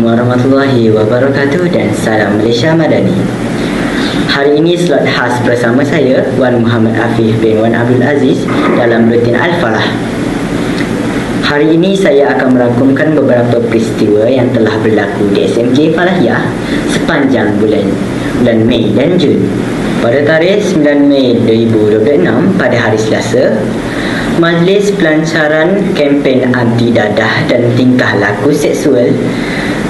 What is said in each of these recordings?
warahmatullahi wabarakatuh dan salam Malaysia Madani. Hari ini slot khas bersama saya Wan Muhammad Afif bin Wan Abdul Aziz dalam rutin Al-Falah. Hari ini saya akan merangkumkan beberapa peristiwa yang telah berlaku di SMK Falahiyah sepanjang bulan Mei dan Jun. Pada tarikh 9 Mei 2026 pada hari Selasa, Majlis Pelancaran Kempen Anti Dadah dan Tingkah Laku Seksual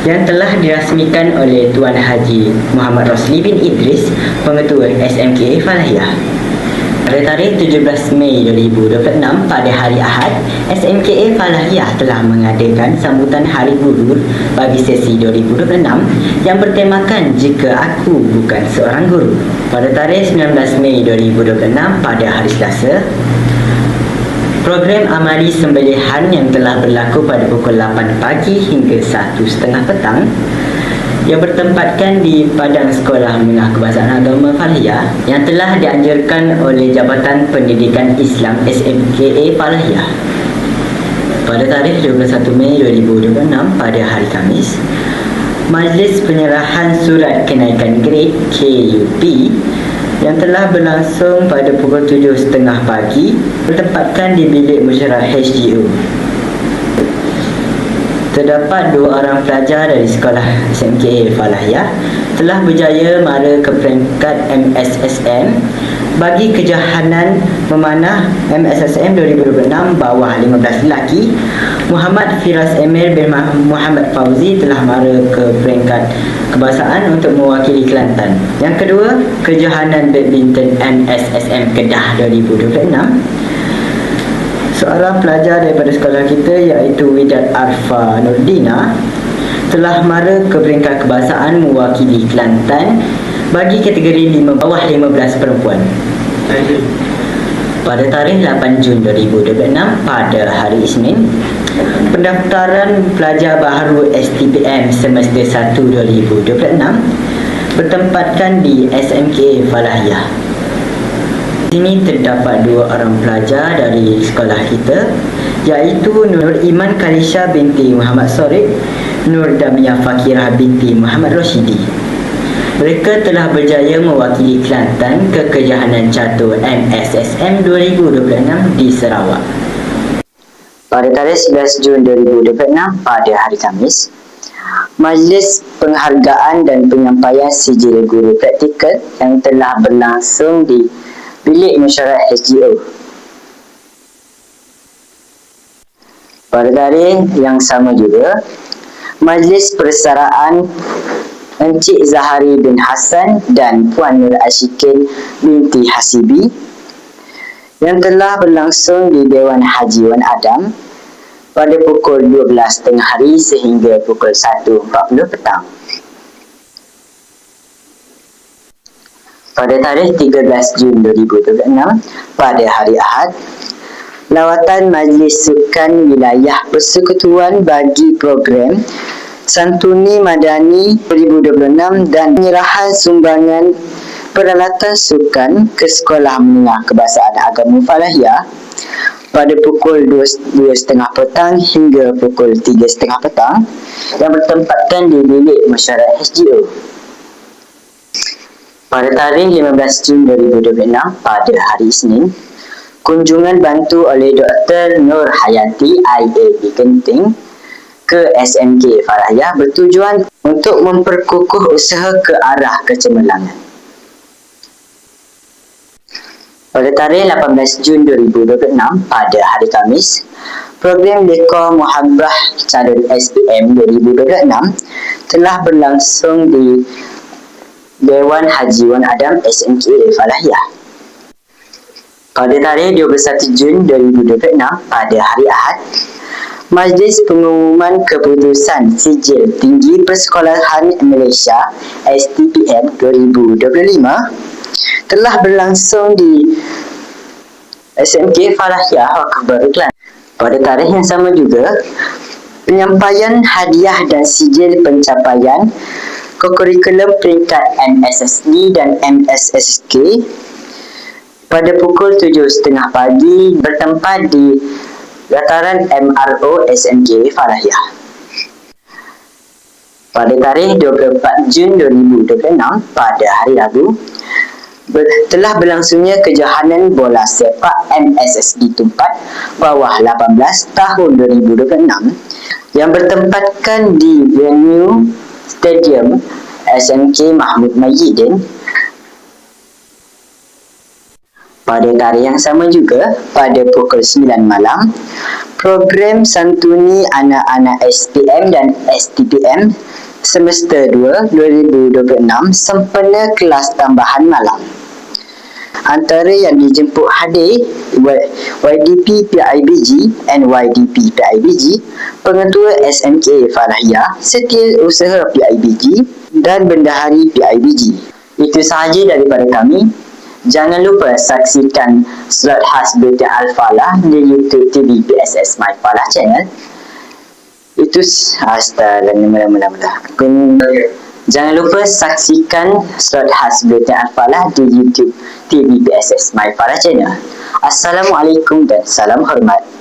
yang telah dirasmikan oleh Tuan Haji Muhammad Rosli bin Idris, Pengetua SMK Falahiyah. Pada tarikh 17 Mei 2026 pada hari Ahad, SMK Falahiyah telah mengadakan sambutan Hari Guru bagi sesi 2026 yang bertemakan Jika Aku Bukan Seorang Guru. Pada tarikh 19 Mei 2026 pada hari Selasa, program amali sembelihan yang telah berlaku pada pukul 8 pagi hingga 1:30 petang yang bertempatkan di Padang Sekolah Menengah Kebangsaan Agama Falahiyah yang telah dianjurkan oleh Jabatan Pendidikan Islam SMK Falahiyah. Pada tarikh 21 Mei 2026 pada hari Khamis, Majlis Penyerahan Surat Kenaikan Grade KUP yang telah berlangsung pada pukul 7:30 pagi bertempatkan di bilik mesyuarat HGU. Terdapat 2 orang pelajar dari sekolah SMK Falahiyah telah berjaya mara ke peringkat MSSM bagi kejohanan memanah MSSM 2026 bawah 15 lelaki. Muhammad Firas Emir bin Muhammad Fauzi telah mara ke peringkat kebangsaan untuk mewakili Kelantan. Yang kedua, kejohanan badminton MSSM Kedah 2026. Seorang pelajar daripada sekolah kita iaitu Widat Arfa Nurdina telah mara ke peringkat kebangsaan mewakili Kelantan bagi kategori bawah 15 perempuan. Pada tarikh 8 Jun 2026 pada hari Isnin, pendaftaran pelajar baharu STPM semester 1 2026 bertempatkan di SMK Falahiyah. Di sini terdapat 2 orang pelajar dari sekolah kita iaitu Nur Iman Kalisha binti Muhammad Sorid, Nur Damia Fakirah binti Muhammad Roshidi. Mereka telah berjaya mewakili Kelantan ke kejohanan catur MSSM 2026 di Sarawak. Pada tarikh 11 Jun 2026 pada hari Khamis, Majlis Penghargaan dan Penyampaian Sijil Guru Praktikal yang telah berlangsung di bilik mesyuarat HGO. Pada tarikh yang sama juga, Majlis Persaraan Encik Zahari bin Hassan dan Puan Nur Ashikin binti Hasibi yang telah berlangsung di Dewan Haji Wan Adam pada pukul 12 tengah hari sehingga pukul 1.40 petang. Pada tarikh 13 Jun 2026 pada hari Ahad, lawatan Majlis Sukan Wilayah Persekutuan bagi program Santuni Madani 2026 dan penyerahan sumbangan peralatan sukan ke Sekolah Menengah Kebangsaan Agama Falahiyah pada pukul 2.30 petang hingga pukul 3.30 petang yang bertempatkan di bilik mesyuarat HGO. Pada tarikh 15 Jun 2026 pada hari Isnin, kunjungan bantu oleh Dr. Nur Hayati IAB Genting ke SMK Falahiyah bertujuan untuk memperkukuh usaha ke arah kecemerlangan. Pada tarikh 18 Jun 2026 pada hari Khamis, program Dekor Muhabbah Calon SPM 2026 telah berlangsung di Dewan Haji Wan Adam SMK Falahiyah. Pada tarikh 21 Jun 2026 pada hari Ahad, Majlis Pengumuman Keputusan Sijil Tinggi Persekolahan Malaysia STPM 2025 telah berlangsung di SMK Falahiyah Baru Kelantan. Pada tarikh yang sama juga, penyampaian hadiah dan sijil pencapaian kurikulum peringkat MSSD dan MSSK pada pukul 7.30 pagi bertempat di dataran MRO SMK Falahiyah. Pada tarikh 24 Jun 2026 pada hari Rabu, telah berlangsungnya kejohanan bola sepak MSSI Tumpat bawah 18 tahun 2026 yang bertempatkan di venue Stadium SMK Mahmud Majidin. Pada tarikh yang sama juga, pada pukul 9 malam, program santuni anak-anak SPM dan STPM semester 2 2026 sempena kelas tambahan malam. Antara yang dijemput hadir YDP PIBG and YDP PIBG, Pengetua SMK Farahia, Setiausaha PIBG dan Bendahari PIBG. Itu sahaja daripada kami. Jangan lupa saksikan slot khas Bulletin Al-Falah di YouTube TV PSS My Falah Channel. Itu Jangan lupa saksikan slot khas Bulletin Al-Falah di YouTube TV PSS My Falah Channel. Assalamualaikum dan salam hormat.